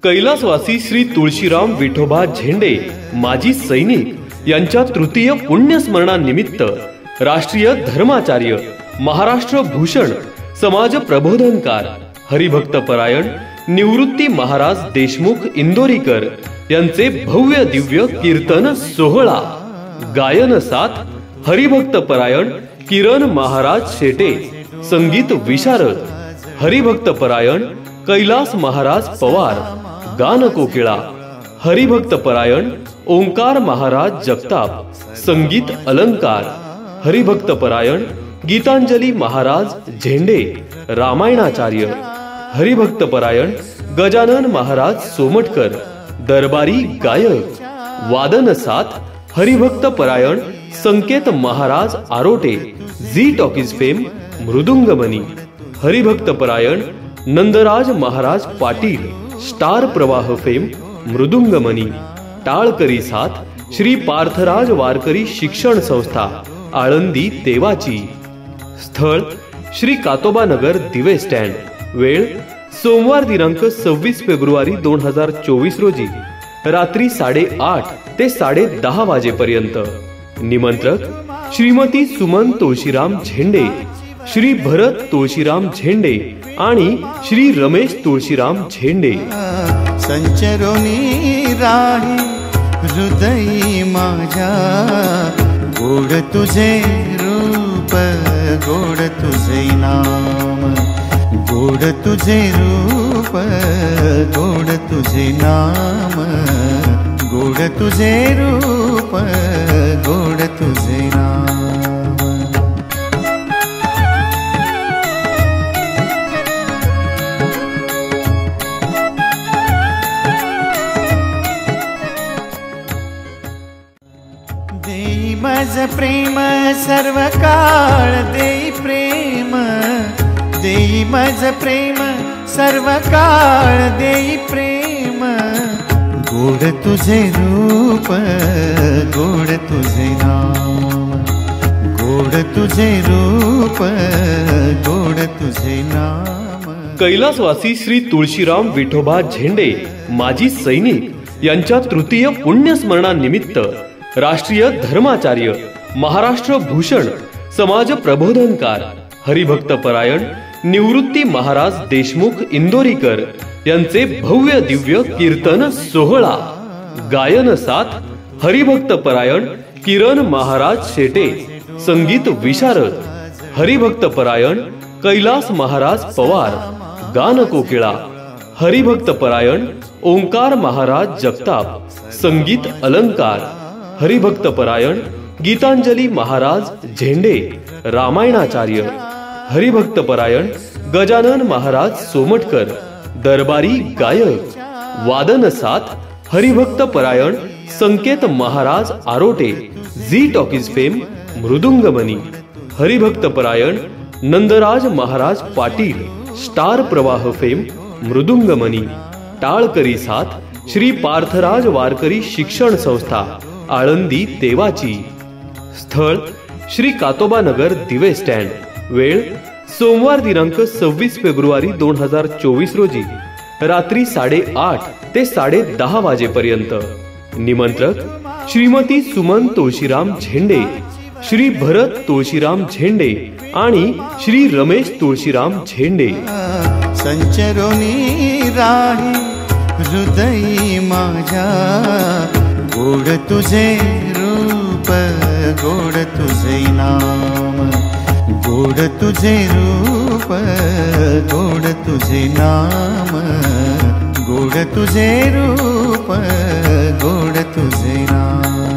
कैलासवासी श्री तुळशीराम विठोबा झेंडे माजी सैनिक यांच्या तृतीय पुण्यस्मरणानिमित्त राष्ट्रीय धर्माचार्य, महाराष्ट्र भूषण, समाज प्रबोधनकार, हरिभक्त परायण निवृत्ती महाराज देशमुख इंदोरीकर यांचे भव्य दिव्य कीर्तन सोहळा, गायन साथ हरिभक्त परायण किरण महाराज शेटे, संगीत विशारद हरिभक्त परायण कैलास महाराज पवार, गान कोकिळा हरिभक्त परायण ओंकार महाराज जगताप, संगीत अलंकार हरिभक्त परायण गीतांजली महाराज झेंडे, रामायणाचार्य हरिभक्त परायण गजानन महाराज सोमटकर, दरबारी गायक, वादन साथ हरिभक्त परायण संकेत महाराज आरोटे, झी टॉकीज फेम मृदुंगमणी हरिभक्त परायण नंदराज महाराज पाटील, स्टार प्रवाह फेम मृदुंगमणी, टाळकरी साथ श्री पार्थराज वारकरी शिक्षण संस्था, आळंदी तेवाची। स्थळ श्री कातोबा नगर दिवे स्टँड। वेळ सोमवार दिनांक 26 फेब्रुवारी 2024 रोजी रात्री 8:30 ते 10:30 वाजेपर्यंत। निमंत्रक श्रीमती सुमन तुळशीराम झेंडे, श्री भरत तुळशीराम झेंडे आणि श्री रमेश तुळशीराम झेंडे। संचरोनी राही हृदयी माझ्या, गोड तुझे रूप गोड तुझे नाम, गोड तुझे रूप गोड तुझे नाम, गोड तुझे रूप गोड तुझे नाम। देई मज प्रेम सर्व काळ देई प्रेम, देई मज प्रेम सर्व काळ देई प्रेम, गोड तुझे रूप गोड तुझे नाम, गोड तुझे रूप गोड तुझे नाम। कैलासवासी श्री तुळशीराम विठोबा झेंडे माजी सैनिक यांच्या तृतीय पुण्यस्मरणानिमित्त राष्ट्रीय धर्माचार्य, महाराष्ट्र भूषण, समाज प्रबोधनकार, हरिभक्त परायण निवृत्ती महाराज देशमुख इंदोरीकर यांचे भव्य दिव्य कीर्तन सोहळा, गायन साथ हरिभक्त परायण किरण महाराज शेटे, संगीत विशारद हरिभक्त परायण कैलास महाराज पवार, गान कोकिळा हरिभक्त परायण ओंकार महाराज जगताप, संगीत अलंकार हरिभक्त परायण गीतांजली महाराज झेंडे, रामायणाचार्य हरिभक्त परायण गजानन महाराज सोमटकर, दरबारी गायक, वादन साथ हरिभक्त परायण संकेत महाराज आरोटे, झी टॉकीज फेम मृदुंगमणी हरिभक्त परायण नंदराज महाराज पाटील, स्टार प्रवाह फेम मृदुंगमणी, टाळकरी साथ श्री पार्थराज वारकरी शिक्षण संस्था, आळंदी तेवाची। स्थळ श्री कातोबा नगर दिवे स्टँड। वेळ सोमवार दिनांक 26 फेब्रुवारी 2024 रोजी रात्री 8:30 ते 10:30 वाजेपर्यंत। निमंत्रक श्रीमती सुमन तुळशीराम झेंडे, श्री भरत तुळशीराम झेंडे आणि श्री रमेश तुळशीराम झेंडे। संचरोनी राही हृदयी माझ्या, गोड तुझे रूप गोड तुझे नाम, गोड तुझे रूप गोड तुझे नाम, गोड तुझे रूप गोड तुझे नाम।